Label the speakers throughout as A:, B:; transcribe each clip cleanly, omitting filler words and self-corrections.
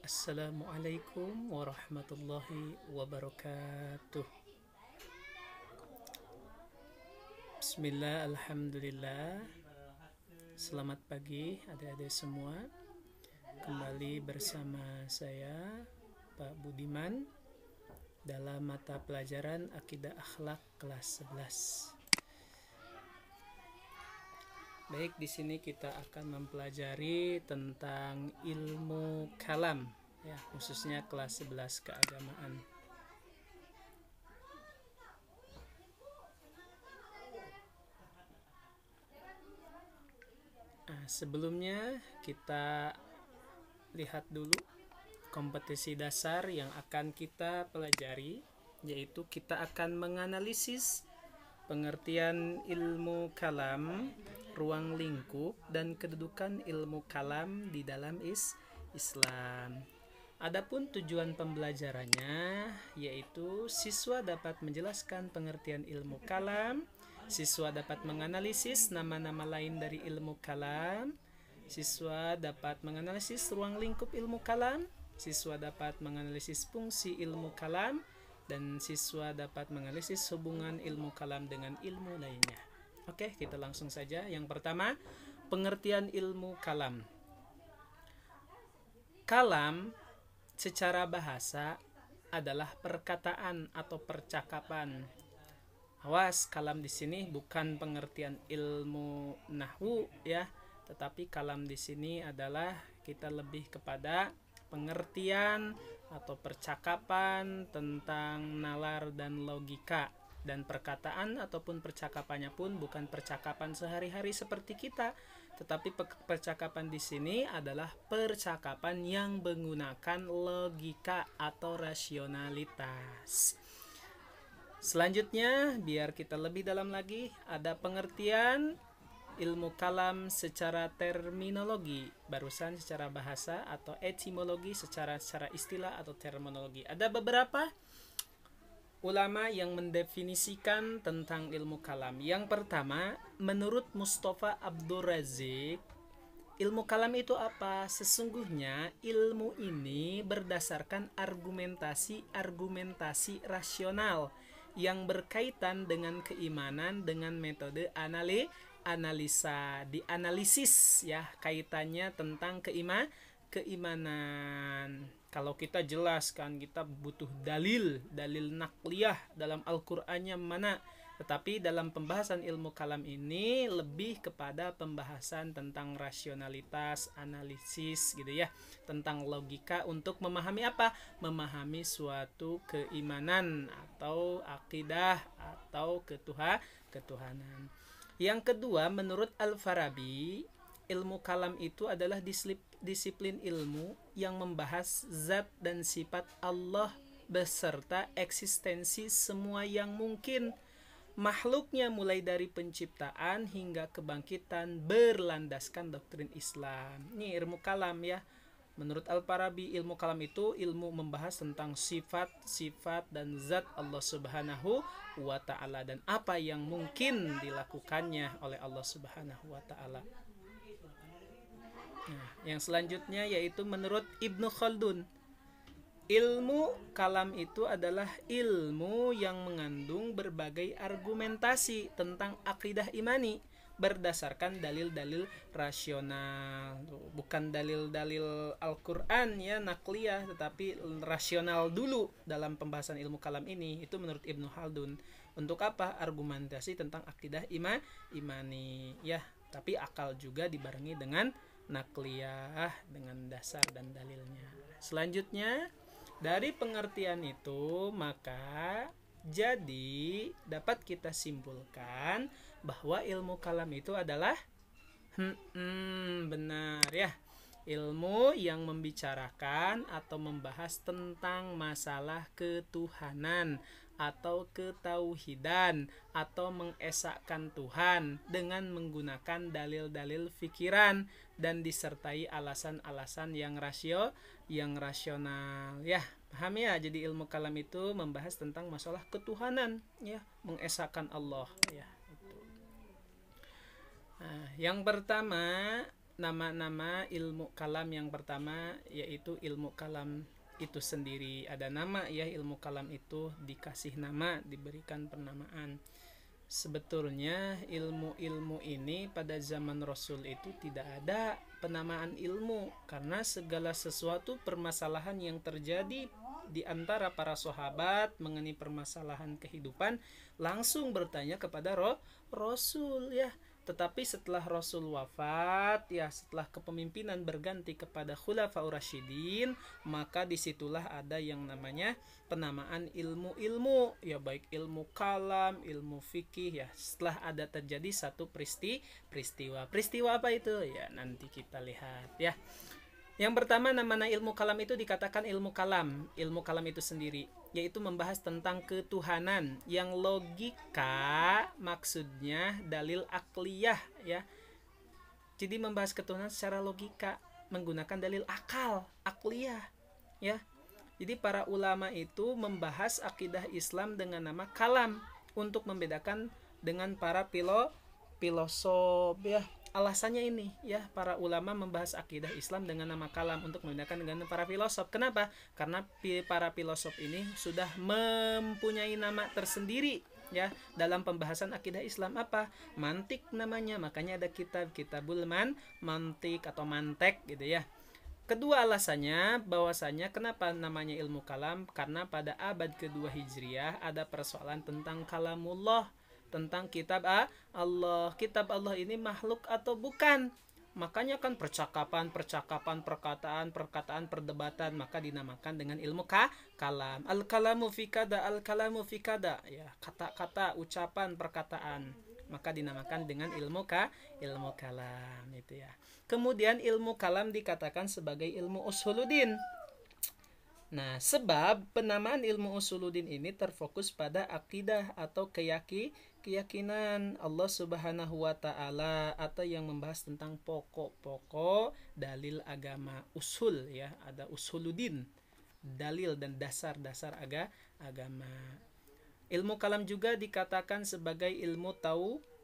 A: Assalamualaikum warahmatullahi wabarakatuh. Bismillah, alhamdulillah. Selamat pagi adik-adik semua. Kembali bersama saya Pak Budiman dalam mata pelajaran Akidah Akhlak kelas 11. Baik, di sini kita akan mempelajari tentang ilmu kalam, ya, khususnya kelas 11 keagamaan. Sebelumnya kita lihat dulu kompetisi dasar yang akan kita pelajari, yaitu kita akan menganalisis pengertian ilmu kalam, ruang lingkup, dan kedudukan ilmu kalam di dalam Islam. Adapun tujuan pembelajarannya yaitu siswa dapat menjelaskan pengertian ilmu kalam, siswa dapat menganalisis nama-nama lain dari ilmu kalam, siswa dapat menganalisis ruang lingkup ilmu kalam, siswa dapat menganalisis fungsi ilmu kalam, dan siswa dapat menganalisis hubungan ilmu kalam dengan ilmu lainnya. Oke, kita langsung saja. Yang pertama, pengertian ilmu kalam. Kalam secara bahasa adalah perkataan atau percakapan. Awas, kalam di sini bukan pengertian ilmu nahwu ya, tetapi kalam di sini adalah kita lebih kepada pengertian atau percakapan tentang nalar dan logika. Dan perkataan ataupun percakapannya pun bukan percakapan sehari-hari seperti kita, tetapi percakapan di sini adalah percakapan yang menggunakan logika atau rasionalitas. Selanjutnya, biar kita lebih dalam lagi, ada pengertian ilmu kalam secara terminologi, barusan secara bahasa, atau etimologi secara istilah atau terminologi. Ada beberapa ulama yang mendefinisikan tentang ilmu kalam. Yang pertama, menurut Mustafa Abdul Razik, ilmu kalam itu apa? Sesungguhnya ilmu ini berdasarkan argumentasi rasional yang berkaitan dengan keimanan dengan metode analisa, dianalisis ya, kaitannya tentang keimanan. Kalau kita jelaskan, kita butuh dalil nakliyah dalam Al-Qur'annya mana. Tetapi dalam pembahasan ilmu kalam ini lebih kepada pembahasan tentang rasionalitas, analisis gitu ya, tentang logika untuk memahami apa? Memahami suatu keimanan atau akidah atau ketuhanan. Yang kedua, menurut Al-Farabi, ilmu kalam itu adalah disiplin ilmu yang membahas zat dan sifat Allah beserta eksistensi semua yang mungkin makhluknya, mulai dari penciptaan hingga kebangkitan, berlandaskan doktrin Islam. Ini ilmu kalam ya. Menurut Al-Farabi, ilmu kalam itu ilmu membahas tentang sifat dan zat Allah Subhanahu wa ta'ala dan apa yang mungkin dilakukannya oleh Allah Subhanahu wa ta'ala. Nah, yang selanjutnya yaitu menurut Ibnu Khaldun, ilmu kalam itu adalah ilmu yang mengandung berbagai argumentasi tentang akidah imani berdasarkan dalil-dalil rasional, bukan dalil-dalil Al-Qur'an ya, nakliyah, tetapi rasional dulu dalam pembahasan ilmu kalam ini. Itu menurut Ibnu Khaldun. Untuk apa? Argumentasi tentang akidah imani ya, tapi akal juga dibarengi dengan nakliyah, dengan dasar dan dalilnya. Selanjutnya, dari pengertian itu maka jadi dapat kita simpulkan bahwa ilmu kalam itu adalah benar ya, ilmu yang membicarakan atau membahas tentang masalah ketuhanan atau ketauhidan atau mengesahkan Tuhan dengan menggunakan dalil-dalil fikiran dan disertai alasan-alasan yang rasional ya. Paham ya? Jadi ilmu kalam itu membahas tentang masalah ketuhanan ya, mengesahkan Allah ya. Nah, yang pertama, nama-nama ilmu kalam yang pertama yaitu ilmu kalam itu sendiri. Ada nama ya, ilmu kalam itu dikasih nama, diberikan penamaan. Sebetulnya ilmu-ilmu ini pada zaman Rasul itu tidak ada penamaan ilmu, karena segala sesuatu permasalahan yang terjadi di antara para sahabat mengenai permasalahan kehidupan langsung bertanya kepada Rasul ya. Tetapi setelah Rasul wafat ya, setelah kepemimpinan berganti kepada Khulafaur Rasyidin, maka disitulah ada yang namanya penamaan ilmu-ilmu ya, baik ilmu kalam, ilmu fikih ya. Setelah ada terjadi satu peristiwa apa itu ya, nanti kita lihat ya. Yang pertama, nama ilmu kalam itu dikatakan ilmu kalam itu sendiri, yaitu membahas tentang ketuhanan yang logika, maksudnya dalil akliyah ya. Jadi membahas ketuhanan secara logika menggunakan dalil akliyah ya. Jadi para ulama itu membahas akidah Islam dengan nama kalam untuk membedakan dengan para filosof ya. Alasannya ini ya, para ulama membahas akidah Islam dengan nama kalam untuk membedakan dengan para filosof. Kenapa? Karena para filosof ini sudah mempunyai nama tersendiri ya dalam pembahasan akidah Islam. Apa? Mantik namanya. Makanya ada kitabul mantik atau mantek gitu ya. Kedua alasannya bahwasanya kenapa namanya ilmu kalam, karena pada abad kedua Hijriah ada persoalan tentang kalamullah, tentang kitab Allah. Kitab Allah ini makhluk atau bukan? Makanya kan percakapan, perkataan, perdebatan, maka dinamakan dengan ilmu kalam. Al-kalamu fikada, al-kalamu fikada ya, kata-kata, ucapan, perkataan, maka dinamakan dengan ilmu kalam itu ya. Kemudian ilmu kalam dikatakan sebagai ilmu usuluddin. Nah, sebab penamaan ilmu usuluddin ini terfokus pada akidah atau keyakinan Allah Subhanahu wa taala, atau yang membahas tentang pokok-pokok dalil agama. Usul ya, ada usuluddin, dalil dan dasar-dasar agama. Ilmu kalam juga dikatakan sebagai ilmu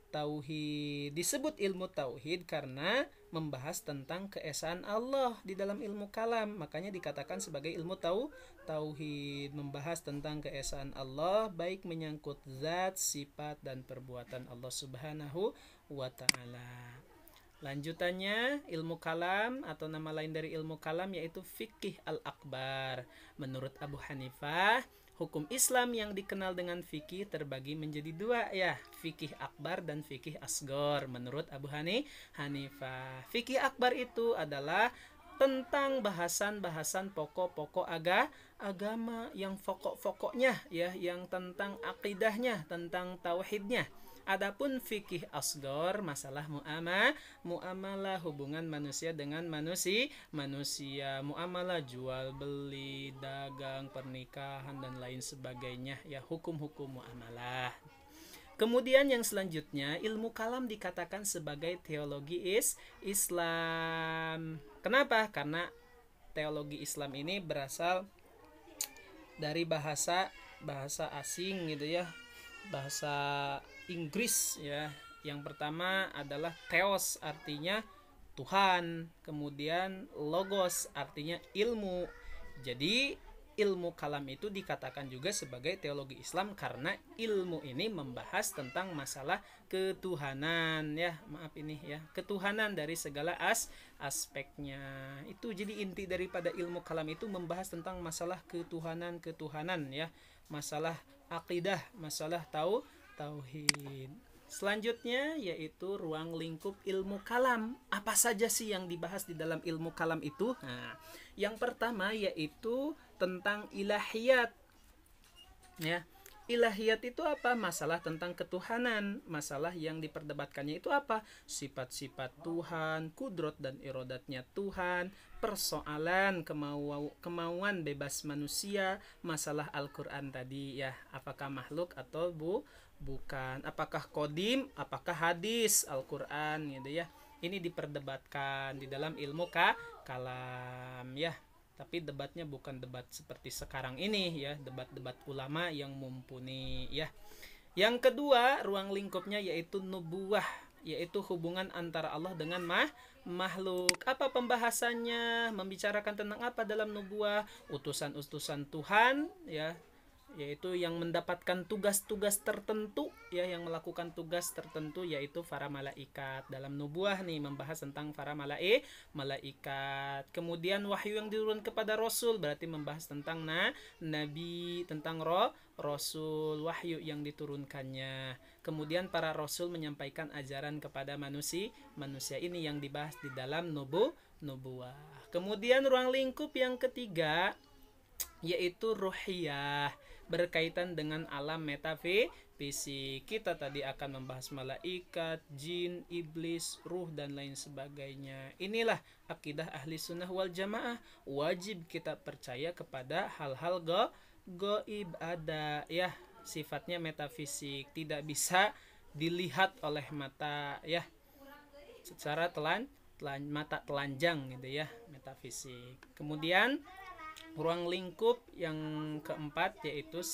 A: tauhid. Disebut ilmu tauhid karena membahas tentang keesaan Allah di dalam ilmu kalam. Makanya dikatakan sebagai ilmu tauhid, membahas tentang keesaan Allah, baik menyangkut zat, sifat, dan perbuatan Allah Subhanahu wa ta'ala. Lanjutannya, ilmu kalam atau nama lain dari ilmu kalam yaitu fikih al-akbar. Menurut Abu Hanifah, hukum Islam yang dikenal dengan fikih terbagi menjadi dua ya, fikih akbar dan fikih asgor. Menurut Abu Hanifah, fikih akbar itu adalah tentang bahasan-bahasan pokok-pokok agama yang pokok-pokoknya ya, yang tentang akidahnya, tentang tauhidnya. Adapun fikih asgor, masalah muamalah, hubungan manusia dengan manusia, muamalah jual beli, dagang, pernikahan, dan lain sebagainya ya, hukum-hukum muamalah. Kemudian yang selanjutnya, ilmu kalam dikatakan sebagai teologi Islam. Kenapa? Karena teologi Islam ini berasal dari bahasa asing gitu ya, bahasa Inggris ya. Yang pertama adalah theos, artinya Tuhan, kemudian logos, artinya ilmu. Jadi ilmu kalam itu dikatakan juga sebagai teologi Islam karena ilmu ini membahas tentang masalah ketuhanan ya, ketuhanan dari segala aspeknya. Itu jadi inti daripada ilmu kalam itu membahas tentang masalah ketuhanan ya, masalah akidah, masalah tauhid. Selanjutnya yaitu ruang lingkup ilmu kalam. Apa saja sih yang dibahas di dalam ilmu kalam itu? Nah, yang pertama yaitu tentang ilahiyat. Ya, ilahiyat itu apa? Masalah tentang ketuhanan. Masalah yang diperdebatkannya itu apa? Sifat-sifat Tuhan, kudrat dan irodatnya Tuhan, persoalan kemauan bebas manusia, masalah Al-Quran tadi ya, apakah makhluk atau bukan, apakah kodim, apakah hadis Al-Quran gitu ya. Ini diperdebatkan di dalam ilmu kalam ya. Tapi debatnya bukan debat seperti sekarang ini ya, debat-debat ulama yang mumpuni ya. Yang kedua, ruang lingkupnya yaitu nubuwah. yaitu hubungan antara Allah dengan makhluk. Apa pembahasannya? Membicarakan tentang apa dalam nubuah? Utusan-utusan Tuhan, ya, yaitu yang mendapatkan tugas-tugas tertentu, ya, yang melakukan tugas tertentu, yaitu para malaikat. Dalam nubuah nih membahas tentang para malaikat. Kemudian wahyu yang diturun kepada rasul berarti membahas tentang nabi, tentang rasul, wahyu yang diturunkannya. Kemudian para rasul menyampaikan ajaran kepada manusia ini yang dibahas di dalam nubuah. Kemudian ruang lingkup yang ketiga yaitu ruhiyah, berkaitan dengan alam metafisik. Kita tadi akan membahas malaikat, jin, iblis, ruh, dan lain sebagainya. Inilah akidah ahli sunnah wal jamaah. Wajib kita percaya kepada hal-hal gaib, ada, ya, sifatnya metafisik, tidak bisa dilihat oleh mata, ya, secara mata telanjang gitu, ya, metafisik. Kemudian ruang lingkup yang keempat yaitu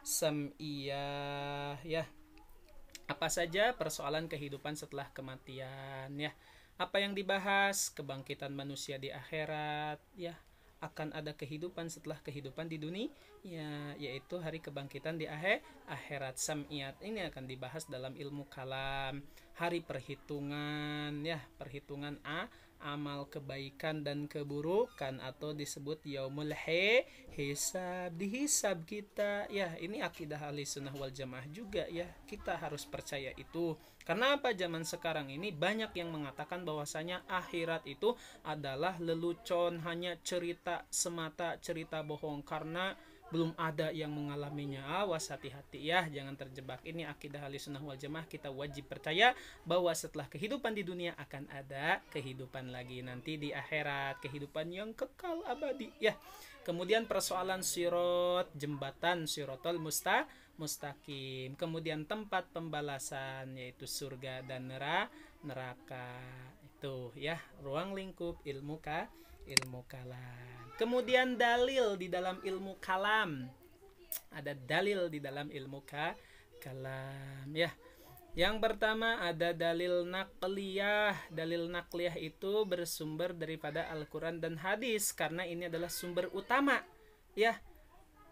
A: sam'iyah, ya. Apa saja persoalan kehidupan setelah kematian, ya. Apa yang dibahas? Kebangkitan manusia di akhirat, ya. Akan ada kehidupan setelah kehidupan di dunia, ya, yaitu hari kebangkitan di akhirat. Sam'iyat ini akan dibahas dalam ilmu kalam. Hari perhitungan, ya, perhitungan amal kebaikan dan keburukan, atau disebut yaumul hisab, dihisab kita, ya. Ini akidah ahli sunnah wal jamaah juga, ya, kita harus percaya itu. Karena apa? Zaman sekarang ini banyak yang mengatakan bahwasanya akhirat itu adalah lelucon, hanya cerita semata, cerita bohong, karena belum ada yang mengalaminya. Awas, hati-hati, ya, jangan terjebak. Ini akidah ahli sunnah wal jamaah. Kita wajib percaya bahwa setelah kehidupan di dunia akan ada kehidupan lagi nanti di akhirat, kehidupan yang kekal abadi, ya. Kemudian persoalan sirat, jembatan siratal mustaqim. Kemudian tempat pembalasan yaitu surga dan neraka. Itu, ya, ruang lingkup ilmu kalam. Kemudian dalil di dalam ilmu kalam. Ada dalil di dalam ilmu kalam, ya. Yang pertama ada dalil naqliyah. Dalil naqliyah itu bersumber daripada Al-Quran dan hadis, karena ini adalah sumber utama, ya,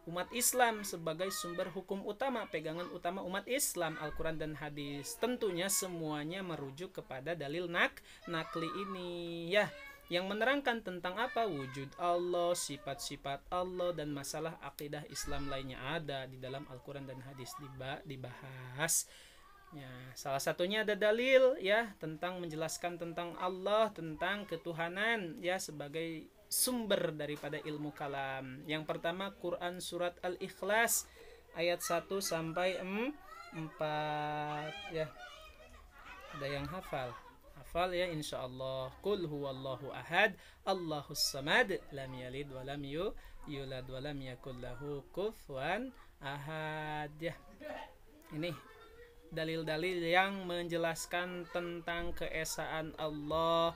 A: umat Islam, sebagai sumber hukum utama, pegangan utama umat Islam, Al-Quran dan hadis. Tentunya semuanya merujuk kepada dalil naqli ini, ya, yang menerangkan tentang apa? Wujud Allah, sifat-sifat Allah, dan masalah akidah Islam lainnya ada di dalam Al-Quran dan hadis dibahas. Ya, salah satunya ada dalil, ya, tentang menjelaskan tentang Allah, tentang ketuhanan, ya, sebagai sumber daripada ilmu kalam. Yang pertama Quran surat Al-Ikhlas ayat 1 sampai 4, ya. Ada yang hafal, ya, insyaallah. Qul huwallahu ahad, Allahus samad, lam yalid wa lam yulad wa lam yakul lahu kufuwan ahad, ya. Ini dalil-dalil yang menjelaskan tentang keesaan Allah,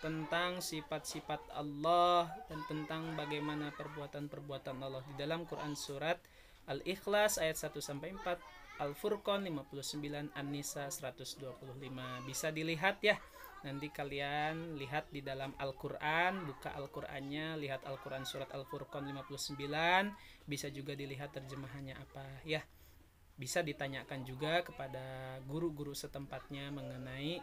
A: tentang sifat-sifat Allah, dan tentang bagaimana perbuatan-perbuatan Allah di dalam Quran surat Al-Ikhlas ayat 1 sampai 4, Al-Furqan 59, An-Nisa 125. Bisa dilihat, ya. Nanti kalian lihat di dalam Al-Quran, buka Al-Qurannya, lihat Al-Quran surat Al-Furqan 59. Bisa juga dilihat terjemahannya apa, ya. Bisa ditanyakan juga kepada guru-guru setempatnya mengenai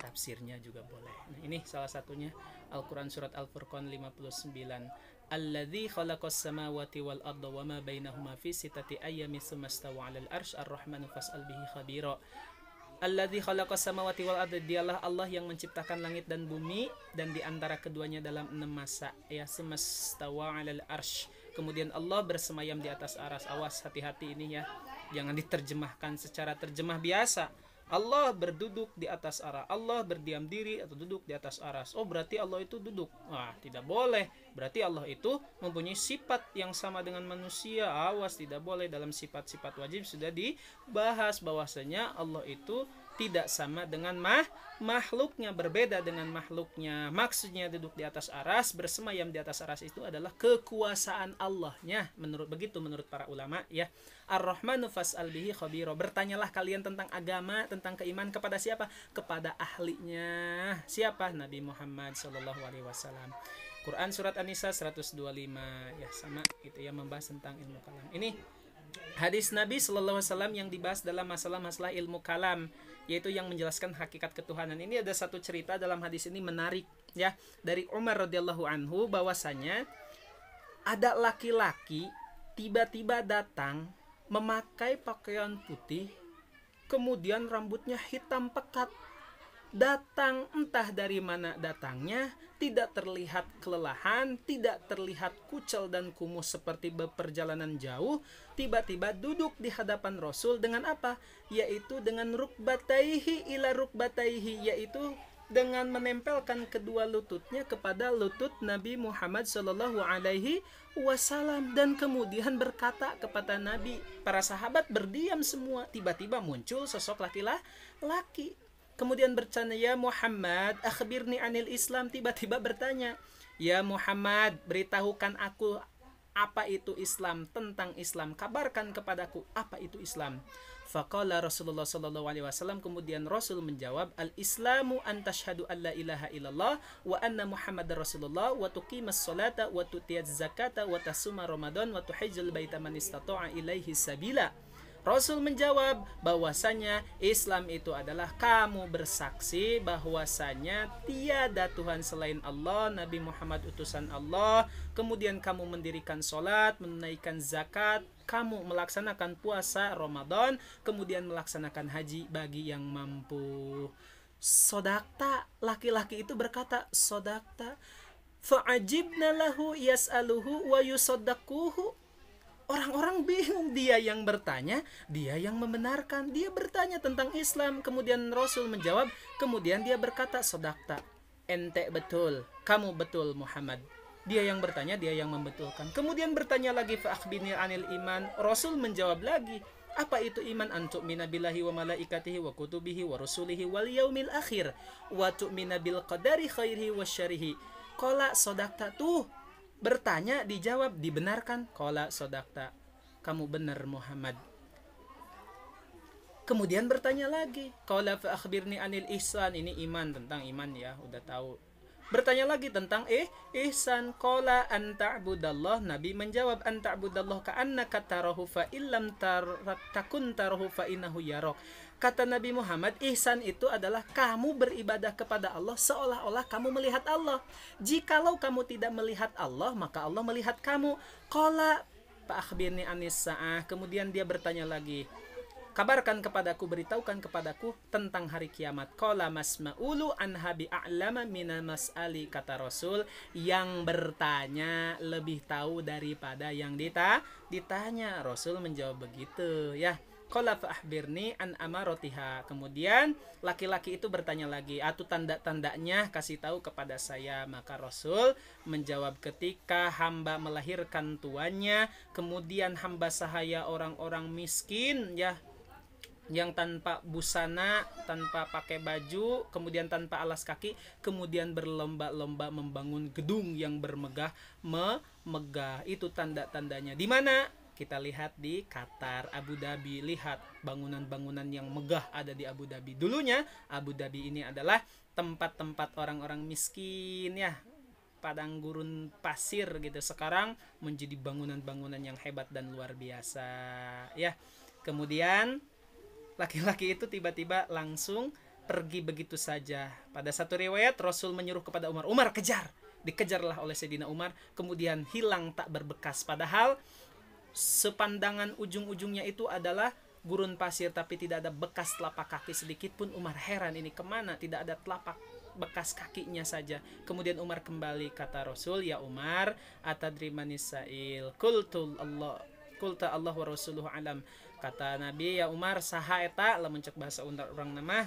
A: tafsirnya juga boleh. Nah, ini salah satunya Al-Quran surat Al-Furqan 59. Alladzi khalaqas samawati wal arda wama bainahuma fi sittati ayyamin tsumma stawa 'alal arsy ar-rahmanu fas'al bihi khabira. Alladzi khalaqas samawati wal arda, dialah Allah yang menciptakan langit dan bumi dan di antara keduanya dalam 6 masa, ya, tsumma stawa 'alal arsy. Kemudian Allah bersemayam di atas aras. Awas, hati-hati ini, ya. Jangan diterjemahkan secara terjemah biasa. Allah berduduk di atas aras, Allah berdiam diri atau duduk di atas aras. Oh, berarti Allah itu duduk. Wah, tidak boleh. Berarti Allah itu mempunyai sifat yang sama dengan manusia. Awas, tidak boleh. Dalam sifat-sifat wajib sudah dibahas bahwasanya Allah itu tidak sama dengan makhluknya, berbeda dengan makhluknya. Maksudnya duduk di atas aras, bersemayam di atas aras itu adalah kekuasaan Allahnya, menurut para ulama ya. Ar-Rahmanu fas'al bihi khabiro, bertanyalah kalian tentang agama, tentang keimanan kepada siapa? Kepada ahlinya. Siapa? Nabi Muhammad sallallahu alaihi wasallam. Quran surat An-Nisa 125 ya, sama itu ya, membahas tentang ilmu kalam. Ini hadis Nabi sallallahu alaihi wasallam yang dibahas dalam masalah-masalah ilmu kalam, yaitu yang menjelaskan hakikat ketuhanan. Ini ada satu cerita dalam hadis ini menarik ya, dari Umar radhiyallahu anhu, bahwasanya ada laki-laki tiba-tiba datang memakai pakaian putih, kemudian rambutnya hitam pekat. Datang entah dari mana datangnya, tidak terlihat kelelahan, tidak terlihat kucel dan kumuh seperti berperjalanan jauh, tiba-tiba duduk di hadapan Rasul dengan apa? Yaitu dengan rukbataihi ila rukbataihi, yaitu dengan menempelkan kedua lututnya kepada lutut Nabi Muhammad sallallahu alaihi wasallam, dan kemudian berkata kepada Nabi. Para sahabat berdiam semua. Tiba-tiba muncul sosok laki-laki, kemudian bertanya, ya Muhammad, akhbirni anil Islam. Tiba-tiba bertanya, ya Muhammad, beritahukan aku apa itu Islam, tentang Islam, kabarkan kepadaku apa itu Islam. Faqala Rasulullah sallallahu alaihi wasallam, kemudian Rasul menjawab, al-Islamu an tashhadu an la ilaha illallah wa anna Muhammadar Rasulullah wa tuqimas salata wa tutiyaz zakata wa tasuma Ramadan wa tuhajjal baita man istata'a ilaihi sabila. Rasul menjawab bahwasanya Islam itu adalah kamu bersaksi bahwasanya tiada Tuhan selain Allah, Nabi Muhammad utusan Allah, kemudian kamu mendirikan sholat, menunaikan zakat, kamu melaksanakan puasa Ramadan, kemudian melaksanakan haji bagi yang mampu. Sodakta, laki-laki itu berkata, sodakta. Fa'ajibna lahu yas'aluhu wa yusaddaquhu. Orang-orang bingung, dia yang bertanya, dia yang membenarkan. Dia bertanya tentang Islam, kemudian Rasul menjawab, kemudian dia berkata, sodakta, ente betul, kamu betul Muhammad. Dia yang bertanya, dia yang membetulkan. Kemudian bertanya lagi, fa'akhbirni anil iman. Rasul menjawab lagi, apa itu iman? Antu'mina billahi wa malaikatihi wa kutubihi wa rusulihi wal yaumil akhir wa tu'mina bil qadari khairihi wa syarihi. Qala sodakta, tuh bertanya, dijawab, dibenarkan. Qala sodakta, kamu benar Muhammad. Kemudian bertanya lagi, qala fa akhbirni anil ihsan. Ini iman, tentang iman ya, udah tahu. Bertanya lagi tentang ihsan. Qala an ta'budallah. Nabi menjawab, an ta'budallah ka'annaka tarahu fa illam takun tarahu fa innahu yarak. Kata Nabi Muhammad, ihsan itu adalah kamu beribadah kepada Allah seolah-olah kamu melihat Allah. Jikalau kamu tidak melihat Allah, maka Allah melihat kamu. Qala fa akhbirni anis sa'ah. Kemudian dia bertanya lagi, kabarkan kepadaku, beritahukan kepadaku tentang hari kiamat. Qala masma'ulu anha bi'a'lama minal mas'ali. Kata Rasul, yang bertanya lebih tahu daripada yang ditanya. Rasul menjawab begitu ya. Qala fa'akhbirni an amarotiha. Kemudian laki-laki itu bertanya lagi, atau tanda-tandanya kasih tahu kepada saya. Maka Rasul menjawab, ketika hamba melahirkan tuannya, kemudian hamba sahaya orang-orang miskin ya, yang tanpa busana, tanpa pakai baju, kemudian tanpa alas kaki, kemudian berlomba-lomba membangun gedung yang bermegah. Itu tanda-tandanya. Di mana? Kita lihat di Qatar, Abu Dhabi. Lihat bangunan-bangunan yang megah ada di Abu Dhabi. Dulunya Abu Dhabi ini adalah tempat-tempat orang-orang miskin ya, padang gurun pasir gitu. Sekarang menjadi bangunan-bangunan yang hebat dan luar biasa ya. Kemudian laki-laki itu tiba-tiba langsung pergi begitu saja. Pada satu riwayat Rasul menyuruh kepada Umar, Umar kejar. Dikejarlah oleh Sayyidina Umar, kemudian hilang tak berbekas. Padahal sepandangan ujung-ujungnya itu adalah gurun pasir, tapi tidak ada bekas telapak kaki sedikit pun. Umar heran, ini kemana? Tidak ada telapak bekas kakinya saja. Kemudian Umar kembali. Kata Rasul, ya Umar, atadri manis sa'il? Qulta Allah wa rasuluhu alam. Kata Nabi, ya Umar, saha eta? Lamun cek bahasa orang nama,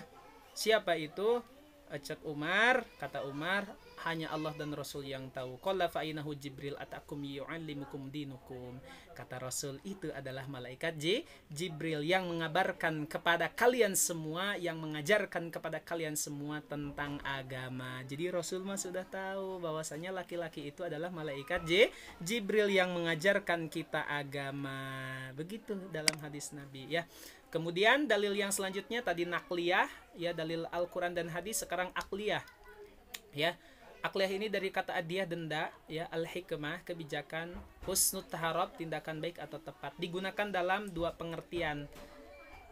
A: siapa itu? Cek Umar, kata Umar, hanya Allah dan Rasul yang tahu. Qala fa inahu Jibril atakum yu'allimukum dinukum. Kata Rasul, itu adalah malaikat Jibril yang mengabarkan kepada kalian semua, yang mengajarkan kepada kalian semua tentang agama. Jadi Rasul mah sudah tahu bahwasanya laki-laki itu adalah malaikat Jibril yang mengajarkan kita agama. Begitu dalam hadis Nabi ya. Kemudian dalil yang selanjutnya tadi nakliyah ya, dalil Al-Qur'an dan hadis. Sekarang akliyah ya. Akliyah ini dari kata adiyah denda ya, al-hikmah kebijakan, husnut taharab tindakan baik atau tepat. Digunakan dalam dua pengertian.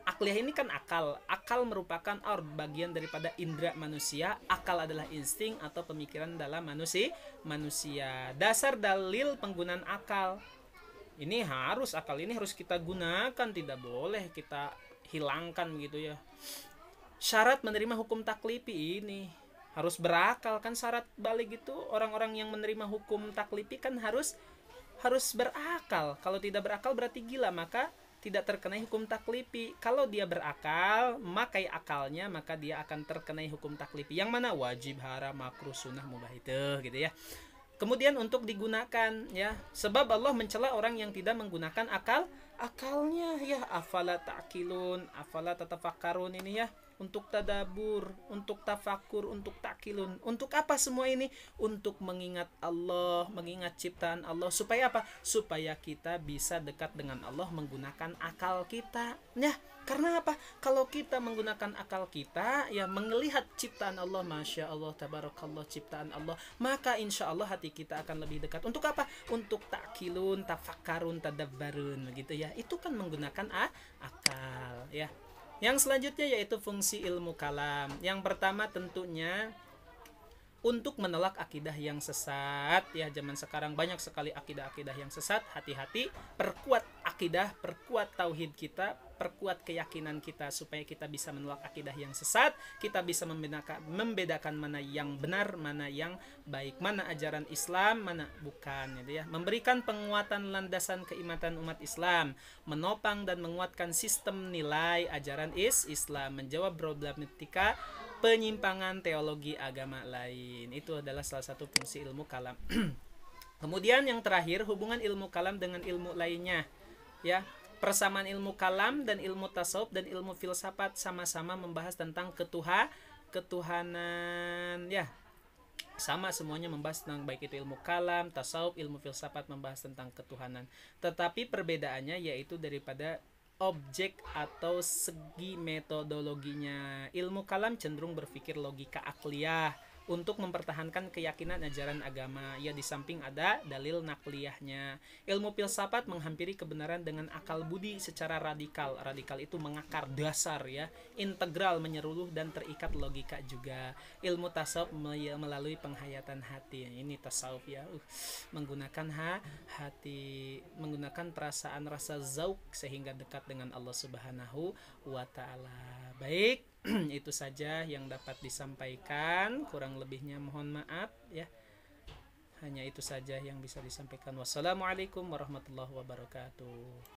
A: Akliyah ini kan akal. Akal merupakan bagian daripada indera manusia. Akal adalah insting atau pemikiran dalam manusia. Dasar dalil penggunaan akal. Ini harus, akal ini harus kita gunakan, tidak boleh kita hilangkan gitu ya. Syarat menerima hukum taklifi ini harus berakal kan, syarat balik itu orang-orang yang menerima hukum taklifi kan harus berakal. Kalau tidak berakal berarti gila, maka tidak terkenai hukum taklifi. Kalau dia berakal, makai akalnya, maka dia akan terkenai hukum taklifi. Yang mana wajib, haram, makruh, sunnah, mubah itu gitu ya. Kemudian untuk digunakan ya, sebab Allah mencela orang yang tidak menggunakan akalnya ya. Afala ta'kilun, afala tatafakkarun ini ya. Untuk tadabur, untuk tafakur, untuk takilun. Untuk apa semua ini? Untuk mengingat Allah, mengingat ciptaan Allah. Supaya apa? Supaya kita bisa dekat dengan Allah menggunakan akal kita. Ya, karena apa? Kalau kita menggunakan akal kita, ya melihat ciptaan Allah, Masya Allah, tabarakallah ciptaan Allah, maka insya Allah hati kita akan lebih dekat. Untuk apa? Untuk takilun, tafakarun, tadabbarun, gitu ya. Itu kan menggunakan akal, ya. Yang selanjutnya yaitu fungsi ilmu kalam. Yang pertama tentunya untuk menolak akidah yang sesat ya. Zaman sekarang banyak sekali akidah-akidah yang sesat. Hati-hati, perkuat akidah, perkuat tauhid kita, perkuat keyakinan kita supaya kita bisa menolak akidah yang sesat. Kita bisa membedakan mana yang benar, mana yang baik, mana ajaran Islam, mana bukan gitu ya. Memberikan penguatan landasan keimanan umat Islam, menopang dan menguatkan sistem nilai ajaran Islam, menjawab problematika penyimpangan teologi agama lain. Itu adalah salah satu fungsi ilmu kalam. Kemudian yang terakhir, hubungan ilmu kalam dengan ilmu lainnya ya. Persamaan ilmu kalam dan ilmu tasawuf dan ilmu filsafat sama-sama membahas tentang ketuhanan ya. Sama semuanya membahas tentang baik itu ilmu kalam, tasawuf, ilmu filsafat membahas tentang ketuhanan. Tetapi perbedaannya yaitu daripada objek atau segi metodologinya. Ilmu kalam cenderung berpikir logika akliyah untuk mempertahankan keyakinan ajaran agama. Ya, di samping ada dalil nakliyahnya. Ilmu filsafat menghampiri kebenaran dengan akal budi secara radikal. Radikal itu mengakar, dasar ya, integral, menyeluruh dan terikat logika juga. Ilmu tasawuf melalui penghayatan hati. Ini tasawuf ya. Menggunakan hati, menggunakan perasaan rasa zauk sehingga dekat dengan Allah Subhanahu wa taala. Baik, itu saja yang dapat disampaikan, kurang lebihnya mohon maaf ya. Hanya itu saja yang bisa disampaikan. Wassalamualaikum warahmatullahi wabarakatuh.